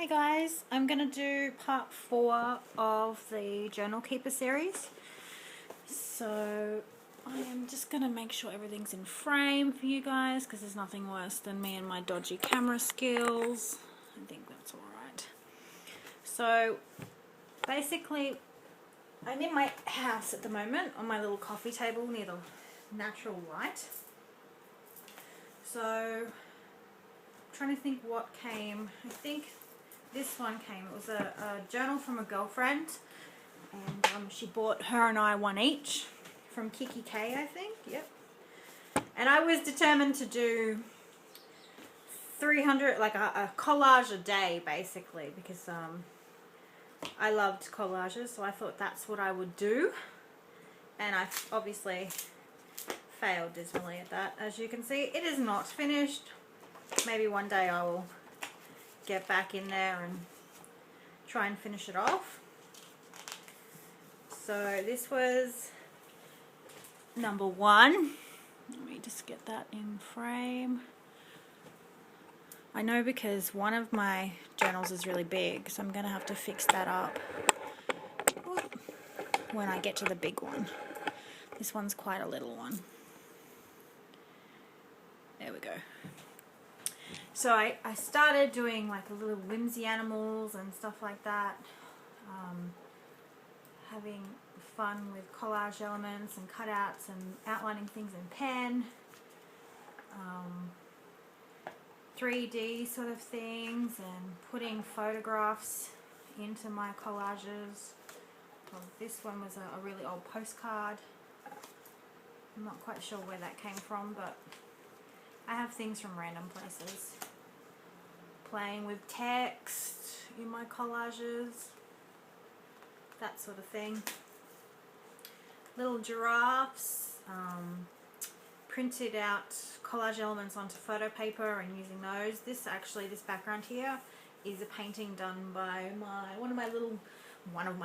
Hey guys, I'm going to do part 4 of the Journal Keeper series. So I am just going to make sure everything's in frame for you guys because there's nothing worse than me and my dodgy camera skills. I think that's alright. So basically I'm in my house at the moment on my little coffee table near the natural light. So I'm trying to think what came. I think this one came. It was a journal from a girlfriend, and she bought her and I one each from Kiki K, I think. Yep. And I was determined to do 300, like a collage a day, basically, because I loved collages, so I thought that's what I would do. And I obviously failed dismally at that. As you can see, it is not finished. Maybe one day I will get back in there and try and finish it off. So this was number 1. Let me just get that in frame. I know because one of my journals is really big, so I'm going to have to fix that up when I get to the big one. This one's quite a little one. There we go. So I started doing like a little whimsy animals and stuff like that, having fun with collage elements and cutouts and outlining things in pen, 3D sort of things, and putting photographs into my collages. Well, this one was a really old postcard. I'm not quite sure where that came from, but I have things from random places. Playing with text in my collages, that sort of thing. Little giraffes, printed out collage elements onto photo paper and using those. This background here is a painting done by one of my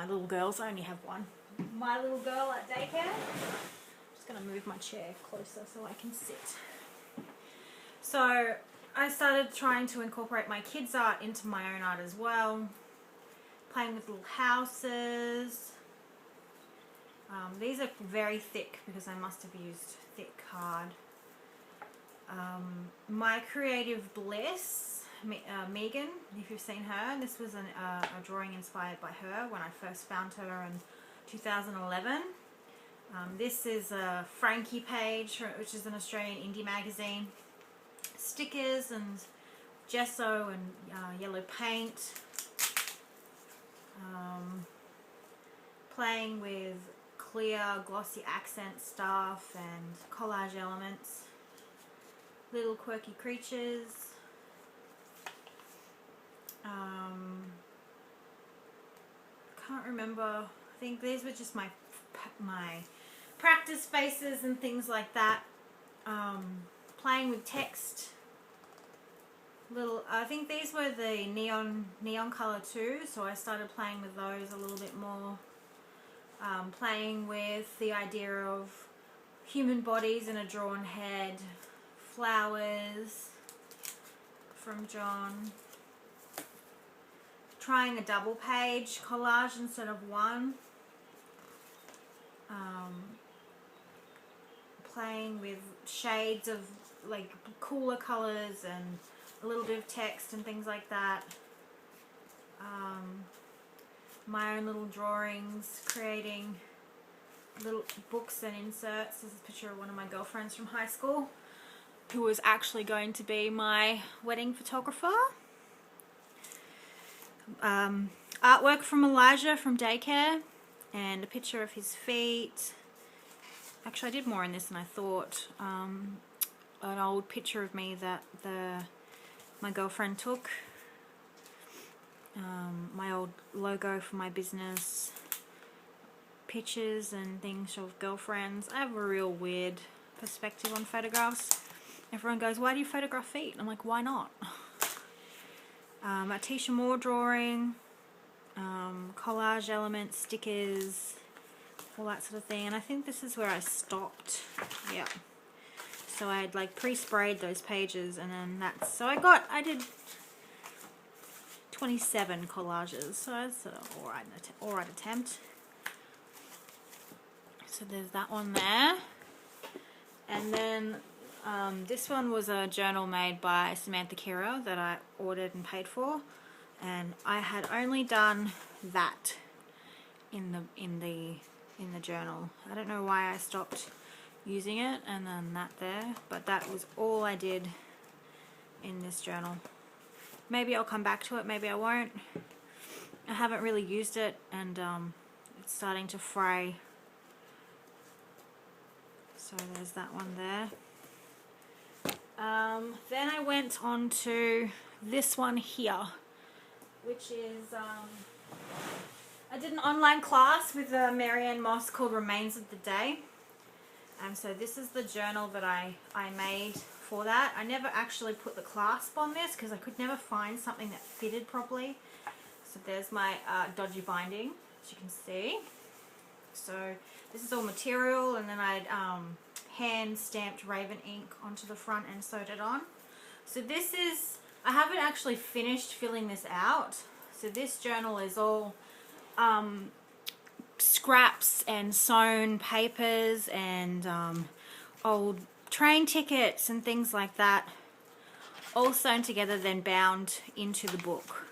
little girls. I only have one. My little girl at daycare. I'm just going to move my chair closer so I can sit. So I started trying to incorporate my kids' art into my own art as well. Playing with little houses. These are very thick because I must have used thick card. My Creative Bliss, Megan, if you've seen her, this was a drawing inspired by her when I first found her in 2011. This is a Frankie page, which is an Australian indie magazine. Stickers and gesso and yellow paint. Playing with clear glossy accent stuff and collage elements. Little quirky creatures. Can't remember. I think these were just my practice faces and things like that. Playing with text. I think these were the neon color too, so I started playing with those a little bit more. Playing with the idea of human bodies in a drawn head, flowers from John. Trying a double page collage instead of one. Playing with shades of like cooler colors and a little bit of text and things like that. My own little drawings, creating little books and inserts. This is a picture of one of my girlfriends from high school who was actually going to be my wedding photographer. Artwork from Elijah from daycare and a picture of his feet. Actually, I did more in this than I thought. An old picture of me that my girlfriend took. My old logo for my business. Pictures and things of girlfriends. I have a real weird perspective on photographs. Everyone goes, why do you photograph feet? I'm like, why not? A Tisha Moore drawing. Collage elements, stickers, all that sort of thing. And I think this is where I stopped. Yeah. So I had like pre-sprayed those pages, and then so I did 27 collages, so that's an alright attempt. So there's that one there. And then this one was a journal made by Samantha Kira that I ordered and paid for, and I had only done that in the journal. I don't know why I stopped using it, and then that there, but that was all I did in this journal. Maybe I'll come back to it, maybe I won't. I haven't really used it, and it's starting to fray. So there's that one there. Then I went on to this one here, which is I did an online class with Marianne Moss called Remains of the Day. So this is the journal that I made for that. I never actually put the clasp on this because I could never find something that fitted properly. So there's my dodgy binding, as you can see. So this is all material, and then I'd hand stamped Raven ink onto the front and sewed it on. So this is, I haven't actually finished filling this out. So this journal is all scraps and sewn papers and old train tickets and things like that, all sewn together, then bound into the book.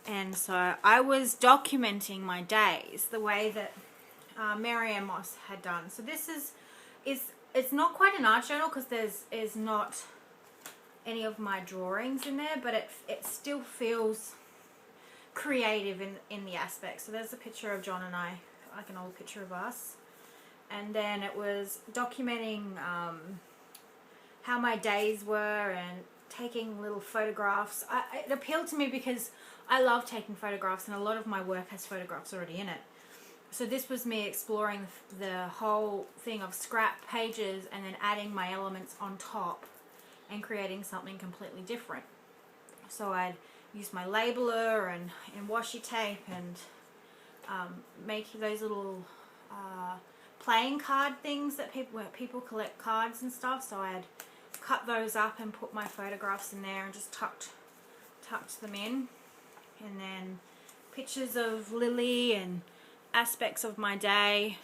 And so I was documenting my days the way that Marianne Moss had done. So this is it's not quite an art journal because there's not any of my drawings in there, but it still feels creative in the aspect. So there's a picture of John and I, like an old picture of us. And then it was documenting how my days were and taking little photographs. It appealed to me because I love taking photographs, and a lot of my work has photographs already in it. So this was me exploring the whole thing of scrap pages and then adding my elements on top and creating something completely different. So I'd use my labeler and washi tape and make those little playing card things that people collect cards and stuff. So I'd cut those up and put my photographs in there and just tucked them in. And then pictures of Lily and aspects of my day.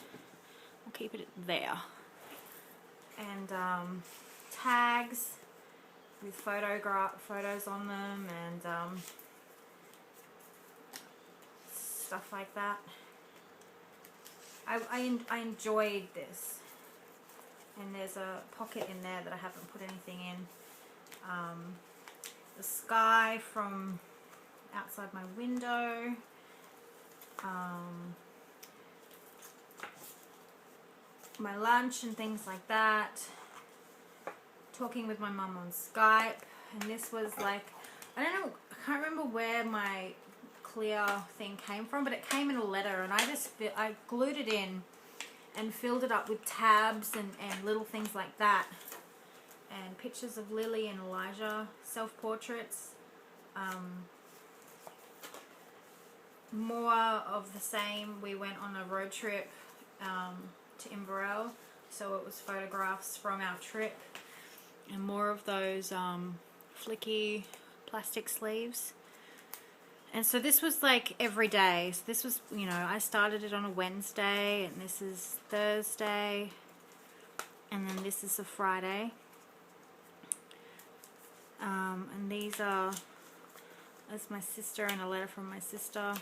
I'll keep it there. And tags with photos on them and stuff like that. I enjoyed this. And there's a pocket in there that I haven't put anything in. The sky from outside my window. My lunch and things like that. Talking with my mum on Skype. And this was like, I don't know, I can't remember where my clear thing came from, but it came in a letter, and I glued it in and filled it up with tabs and little things like that. And pictures of Lily and Elijah, self-portraits. More of the same. We went on a road trip to Inverell, so it was photographs from our trip, and more of those flicky plastic sleeves. And so this was like every day. So this was, you know, I started it on a Wednesday, and this is Thursday, and then this is a Friday. And these are, that's my sister and a letter from my sister.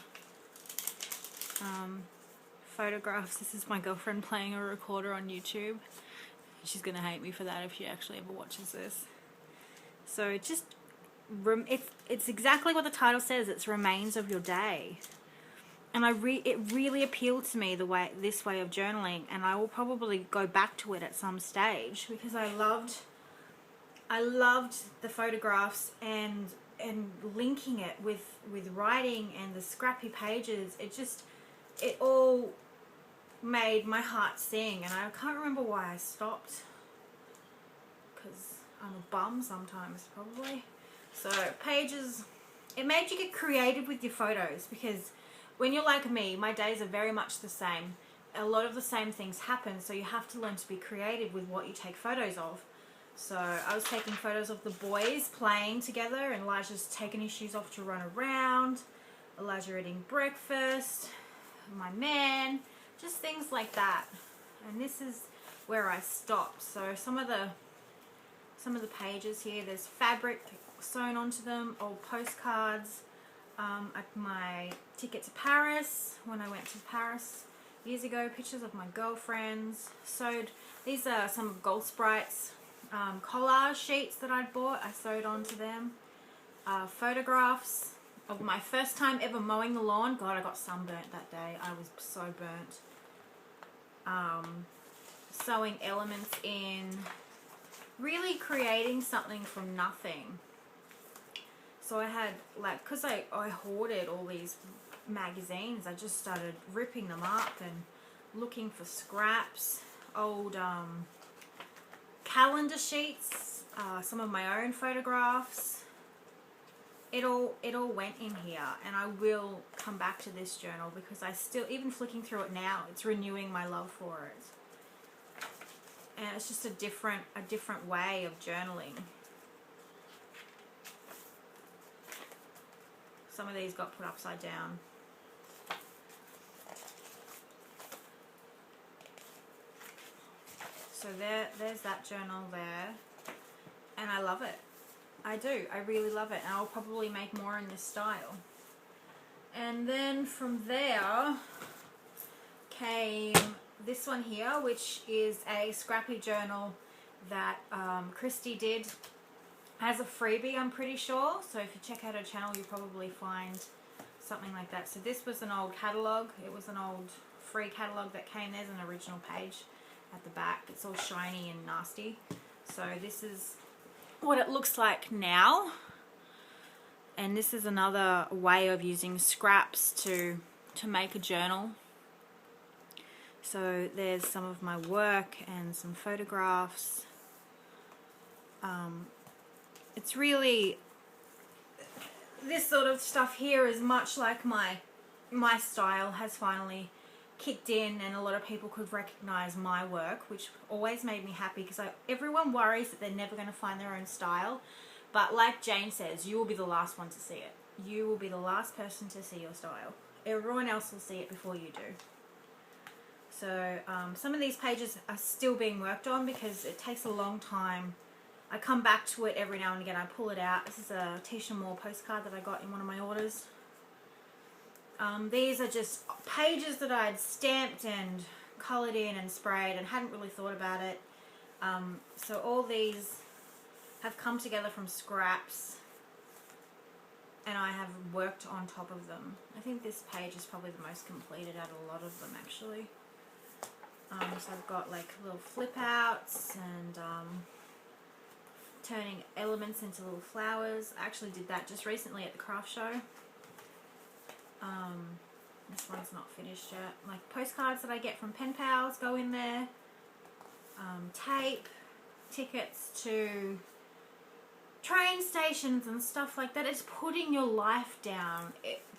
Photographs. This is my girlfriend playing a recorder on YouTube. She's going to hate me for that if she actually ever watches this. So just, it's exactly what the title says. It's Remains of Your Day. And it really appealed to me, this way of journaling, and I will probably go back to it at some stage because I loved the photographs and linking it with writing and the scrappy pages. It all made my heart sing, and I can't remember why I stopped, because I'm a bum sometimes, probably. So pages, it made you get creative with your photos, because when you're like me, my days are very much the same. A lot of the same things happen, so you have to learn to be creative with what you take photos of. So I was taking photos of the boys playing together, and Elijah's taking his shoes off to run around, Elijah eating breakfast, my man, just things like that. And this is where I stopped. So some of the pages here, there's fabric sewn onto them, old postcards, my ticket to Paris, when I went to Paris years ago, pictures of my girlfriends, sewed, these are some of Gold Sprite's collage sheets that I'd bought, I sewed onto them, photographs of my first time ever mowing the lawn. God, I got sunburnt that day, I was so burnt. Sewing elements in, really creating something from nothing. So I had, like, because I hoarded all these magazines, I just started ripping them up and looking for scraps, old calendar sheets, some of my own photographs. It all went in here, and I will come back to this journal because I still, even flicking through it now, it's renewing my love for it. And it's just a different way of journaling. Some of these got put upside down. So there's that journal there, and I love it. I do. I really love it, and I'll probably make more in this style. And then from there came this one here, which is a scrappy journal that Christy did as a freebie, I'm pretty sure. So if you check out her channel, you'll probably find something like that. So this was an old catalogue. It was an old free catalogue that came. There's an original page at the back. It's all shiny and nasty. So this is what it looks like now. And this is another way of using scraps to make a journal. So there's some of my work and some photographs. It's really, this sort of stuff here is much like my style has finally kicked in, and a lot of people could recognize my work, which always made me happy, because everyone worries that they're never going to find their own style, but like Jane says, you will be the last one to see it. You will be the last person to see your style. Everyone else will see it before you do. So some of these pages are still being worked on because it takes a long time. I come back to it every now and again. I pull it out. This is a Tisha Moore postcard that I got in one of my orders. These are just pages that I'd stamped and coloured in and sprayed and hadn't really thought about it. So all these have come together from scraps, and I have worked on top of them. I think this page is probably the most completed out of a lot of them, actually. So I've got like little flip outs and turning elements into little flowers. I actually did that just recently at the craft show. This one's not finished yet. Like postcards that I get from pen pals go in there. Tape, tickets to train stations and stuff like that. It's putting your life down.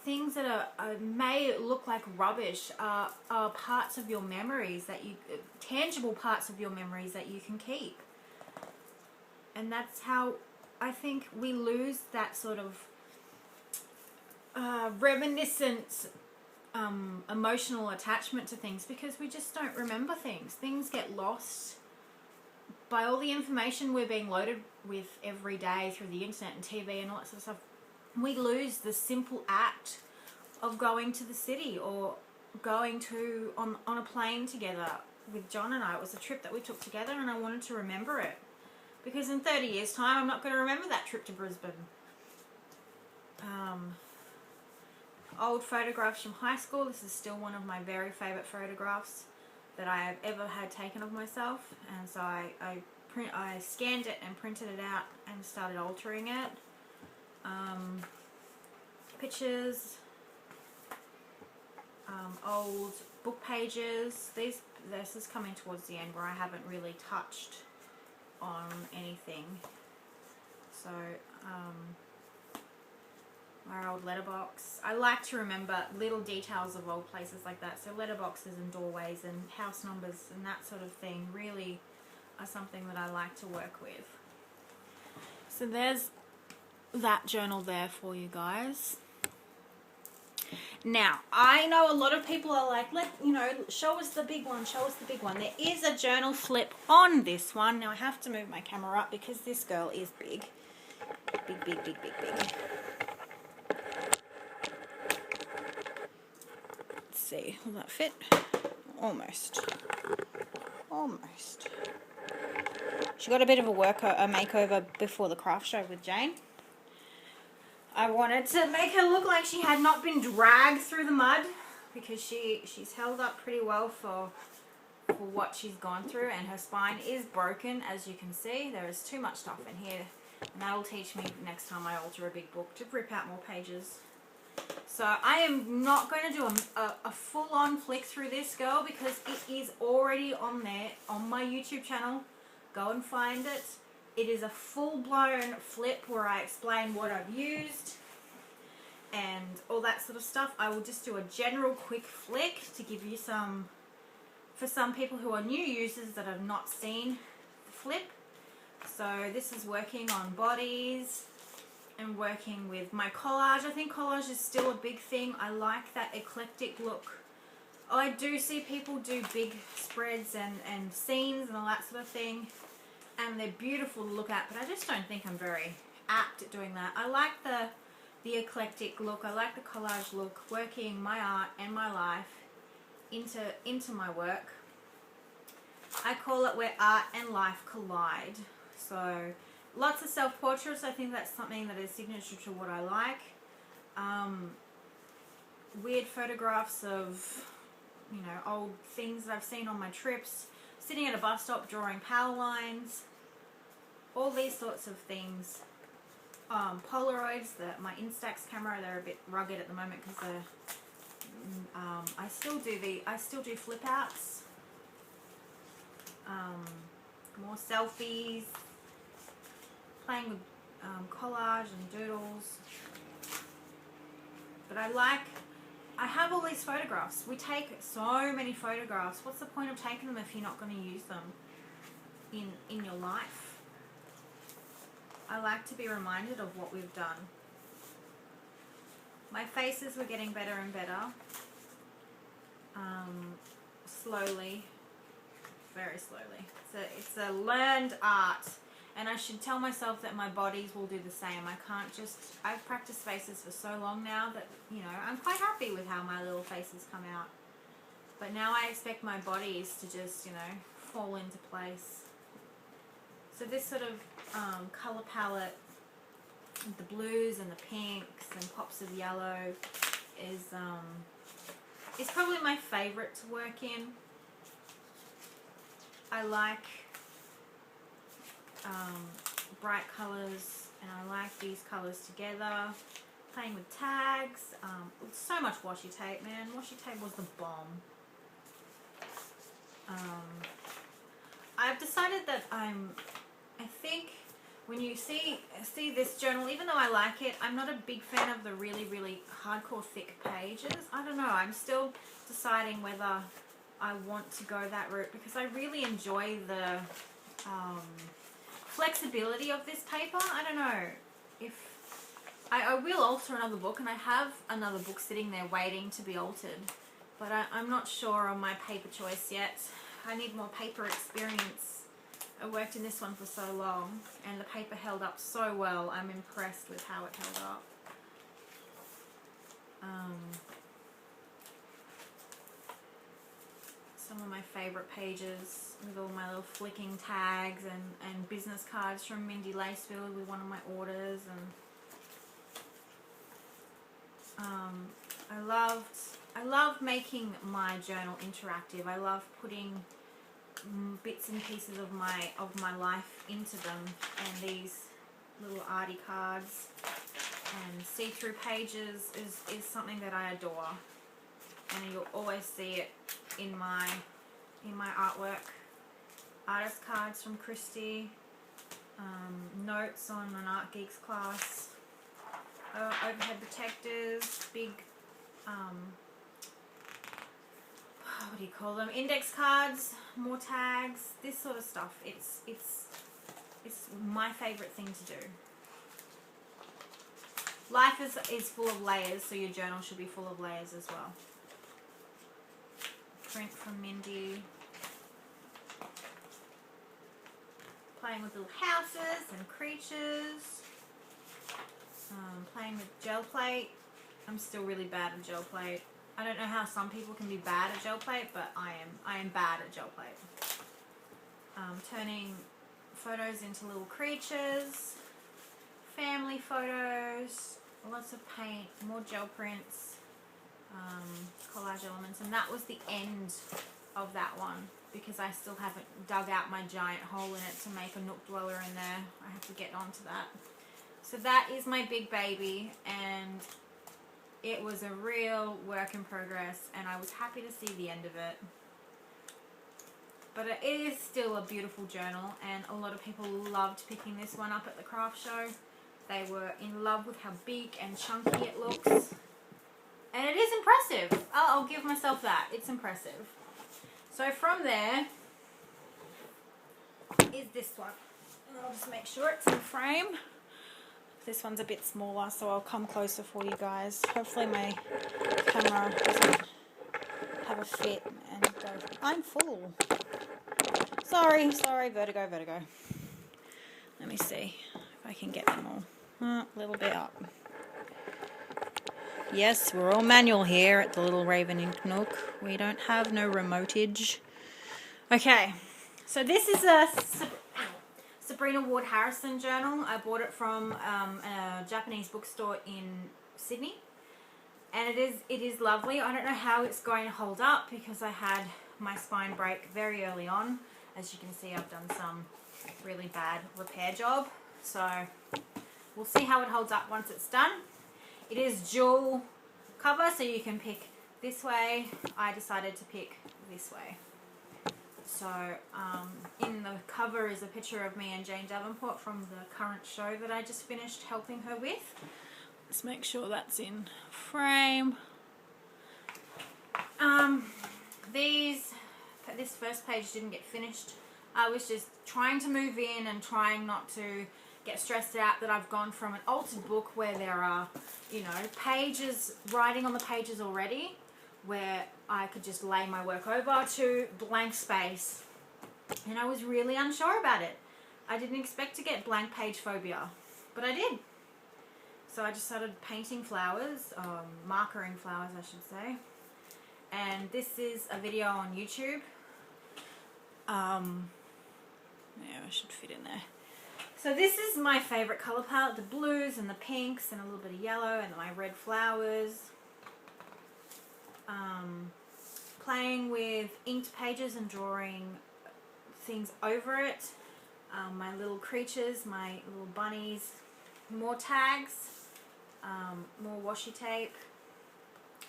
Things that may look like rubbish are parts of your memories that you, tangible parts of your memories that you can keep. And that's how I think we lose that sort of reminiscent emotional attachment to things, because we just don't remember things. Things get lost by all the information we're being loaded with every day through the internet and TV and all that sort of stuff. We lose the simple act of going to the city or going to on a plane together with John and I. It was a trip that we took together, and I wanted to remember it, because in 30 years time I'm not going to remember that trip to Brisbane. Old photographs from high school. This is still one of my very favourite photographs that I have ever had taken of myself, and so I scanned it and printed it out and started altering it. Pictures, old book pages. This is coming towards the end where I haven't really touched on anything. So my old letterbox. I like to remember little details of old places like that. So letterboxes and doorways and house numbers and that sort of thing. Really, are something that I like to work with. So there's that journal there for you guys. Now, I know a lot of people are like, show us the big one, show us the big one. There is a journal flip on this one. Now, I have to move my camera up because this girl is big. Big, big, big, big, big. Let's see, will that fit? Almost. Almost. She got a bit of a makeover before the craft show with Jane. I wanted to make her look like she had not been dragged through the mud, because she's held up pretty well for what she's gone through, and her spine is broken, as you can see. There is too much stuff in here, and that'll teach me next time I alter a big book to rip out more pages. So I am not going to do a full-on flick through this, girl, because it is already on there on my YouTube channel. Go and find it. It is a full-blown flip where I explain what I've used and all that sort of stuff. I will just do a general quick flick to give you some, for some people who are new users that have not seen the flip. So this is working on bodies and working with my collage. I think collage is still a big thing. I like that eclectic look. I do see people do big spreads and scenes and all that sort of thing, and they're beautiful to look at, but I just don't think I'm very apt at doing that. I like the eclectic look. I like the collage look, working my art and my life into my work. I call it where art and life collide. So lots of self-portraits. I think that's something that is signature to what I like. Weird photographs of, old things that I've seen on my trips. Sitting at a bus stop drawing power lines. All these sorts of things. Polaroids, my Instax camera, they're a bit rugged at the moment because they're, I still do flip outs. More selfies. Playing with collage and doodles. But I have all these photographs. We take so many photographs. What's the point of taking them if you're not going to use them in your life? I like to be reminded of what we've done. My faces were getting better and better. Slowly. Very slowly. It's a learned art. And I should tell myself that my bodies will do the same. I've practiced faces for so long now that, I'm quite happy with how my little faces come out. But now I expect my bodies to just, fall into place. So this sort of colour palette, the blues and the pinks and pops of yellow is probably my favourite to work in. I like bright colours, and I like these colours together. Playing with tags, so much washi tape, man. Washi tape was the bomb. I've decided that I think when you see this journal, even though I like it, I'm not a big fan of the really, really hardcore thick pages. I don't know, I'm still deciding whether I want to go that route, because I really enjoy the flexibility of this paper. I don't know if I will alter another book, and I have another book sitting there waiting to be altered, but I'm not sure on my paper choice yet. I need more paper experience. I worked in this one for so long, and the paper held up so well. I'm impressed with how it held up. Some of my favorite pages with all my little flicking tags and business cards from Mindy Lacefield with one of my orders, and I love making my journal interactive. I love putting bits and pieces of my life into them, and these little arty cards and see-through pages is something that I adore, and you'll always see it in my artwork. Artist cards from Christy, notes on an Art Geeks class, overhead protectors, big what do you call them? Index cards, more tags, this sort of stuff. It's my favorite thing to do. Life is full of layers, so your journal should be full of layers as well. Print from Mindy. Playing with little houses and creatures. Playing with gel plate. I'm still really bad at gel plate. I don't know how some people can be bad at gel plate, but I am bad at gel plate. Turning photos into little creatures. Family photos. Lots of paint. More gel prints. Collage elements. And that was the end of that one, because I still haven't dug out my giant hole in it to make a nook dweller in there. I have to get onto that. So that is my big baby, and it was a real work in progress, and I was happy to see the end of it. But it is still a beautiful journal, and a lot of people loved picking this one up at the craft show. They were in love with how big and chunky it looks. And it is impressive. I'll give myself that. It's impressive. So from there is this one. And I'll just make sure it's in frame. This one's a bit smaller, so I'll come closer for you guys. Hopefully my camera doesn't have a fit and go. I'm full. Sorry, vertigo. Let me see if I can get them all. A little bit up. Yes, we're all manual here at the Little Raven Ink Nook. We don't have no remotage. Okay, so this is a Sabrina Ward Harrison journal. I bought it from a Japanese bookstore in Sydney, and it is lovely. I don't know how it's going to hold up because I had my spine break very early on. As you can see, I've done some really bad repair job, so we'll see how it holds up once it's done. It is dual cover, so you can pick this way. I decided to pick this way. So in the cover is a picture of me and Jane Davenport from the current show that I just finished helping her with. Let's make sure that's in frame. This first page didn't get finished. I was just trying to move in and trying not to get stressed out that I've gone from an altered book where there are, you know, pages, writing on the pages already, where I could just lay my work over, to blank space. And I was really unsure about it. I didn't expect to get blank page phobia, but I did. So I just started painting flowers, markering flowers I should say. And this is a video on YouTube. Yeah, I should fit in there. So this is my favorite color palette, the blues and the pinks and a little bit of yellow and my red flowers. Playing with inked pages and drawing things over it. My little creatures, my little bunnies, more tags, more washi tape,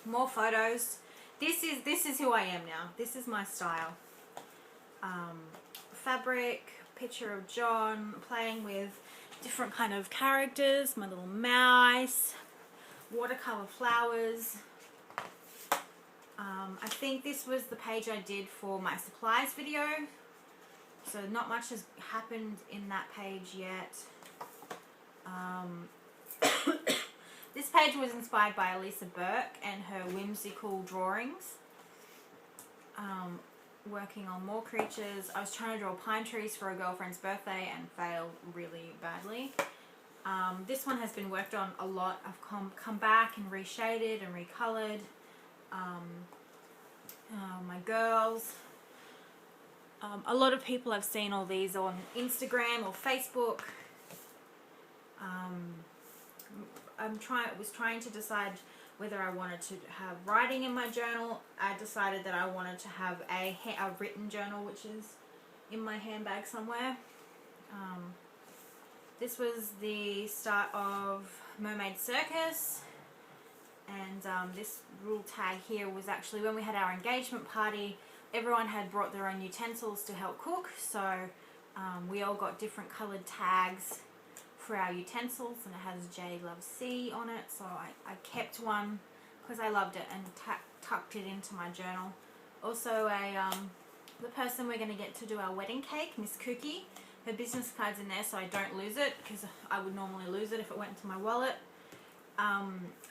more photos. This is who I am now. This is my style. Fabric, picture of John, playing with different kind of characters, my little mouse, watercolor flowers. I think this was the page I did for my supplies video, so not much has happened in that page yet. This page was inspired by Elisa Burke and her whimsical drawings. Working on more creatures. I was trying to draw pine trees for a girlfriend's birthday and failed really badly. This one has been worked on a lot. I've come back and reshaded and recolored. My girls. A lot of people have seen all these on Instagram or Facebook. I was trying to decide whether I wanted to have writing in my journal. I decided that I wanted to have a written journal, which is in my handbag somewhere. This was the start of Mermaid Circus, and this little tag here was actually when we had our engagement party. Everyone had brought their own utensils to help cook, so we all got different coloured tags for our utensils, and it has J Loves C on it, so I kept one because I loved it and tucked it into my journal. Also the person we're going to get to do our wedding cake, Miss Cookie. Her business card's in there so I don't lose it, because I would normally lose it if it went into my wallet.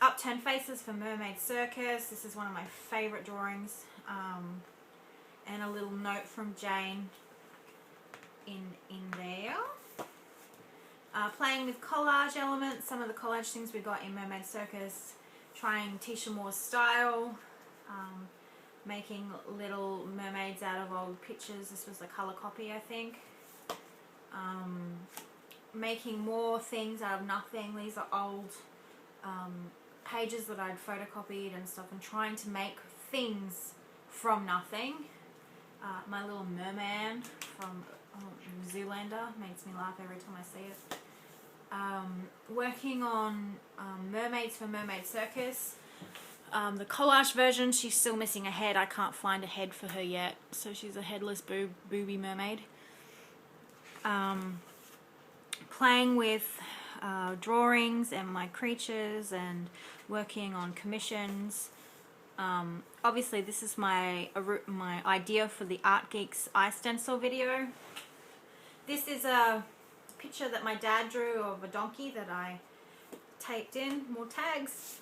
Upturned faces for Mermaid Circus. This is one of my favourite drawings. And a little note from Jane in there. Playing with collage elements, some of the collage things we got in Mermaid Circus. Trying Tisha Moore's style. Making little mermaids out of old pictures. This was a colour copy, I think. Making more things out of nothing. These are old pages that I'd photocopied and stuff, and trying to make things from nothing. My little merman from Zoolander makes me laugh every time I see it. Working on mermaids for Mermaid Circus. The collage version, she's still missing a head. I can't find a head for her yet, so she's a headless booby mermaid. Playing with drawings and my creatures and working on commissions. Obviously this is my idea for the Art Geeks eye stencil video. This is a picture that my dad drew of a donkey that I taped in. More tags.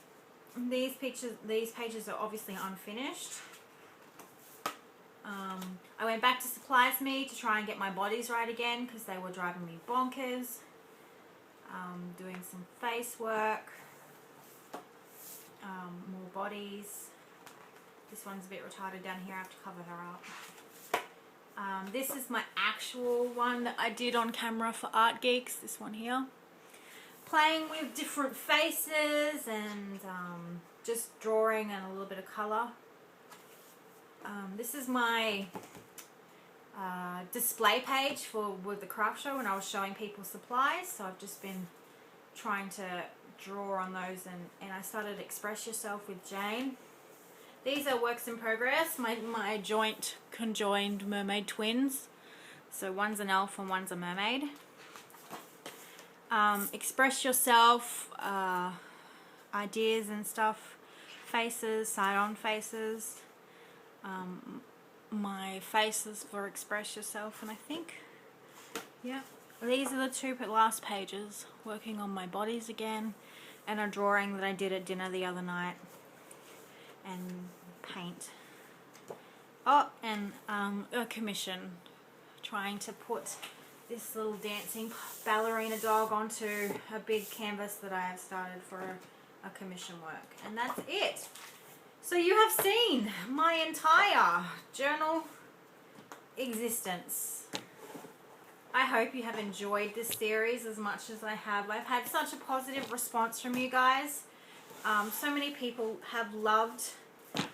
These pages are obviously unfinished. I went back to Supplies Me to try and get my bodies right again because they were driving me bonkers. Doing some face work. More bodies. This one's a bit retarded down here. I have to cover her up. This is my actual one that I did on camera for Art Geeks. This one here. Playing with different faces and just drawing and a little bit of colour. This is my display page with the craft show when I was showing people supplies. So I've just been trying to draw on those, and I started Express Yourself with Jane. These are works in progress. My conjoined mermaid twins. So one's an elf and one's a mermaid. Express Yourself, ideas and stuff, faces, side-on faces, my faces for Express Yourself, and I think, yeah, these are the two last pages, working on my bodies again, and a drawing that I did at dinner the other night, and paint. Oh, and a commission, trying to put this little dancing ballerina dog onto a big canvas that I have started for a commission work. And that's it. So you have seen my entire journal existence. I hope you have enjoyed this series as much as I have. I've had such a positive response from you guys. So many people have loved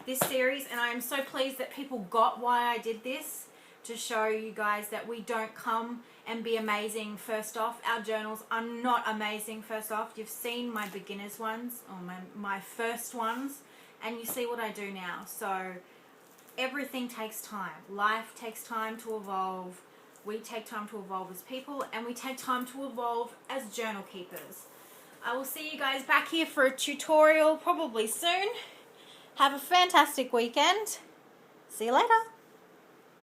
this series, and I am so pleased that people got why I did this, to show you guys that we don't come and be amazing first off. Our journals are not amazing first off. You've seen my beginners ones, or my first ones, and you see what I do now. So everything takes time. Life takes time to evolve. We take time to evolve as people, and we take time to evolve as journal keepers. I will see you guys back here for a tutorial probably soon. Have a fantastic weekend. See you later.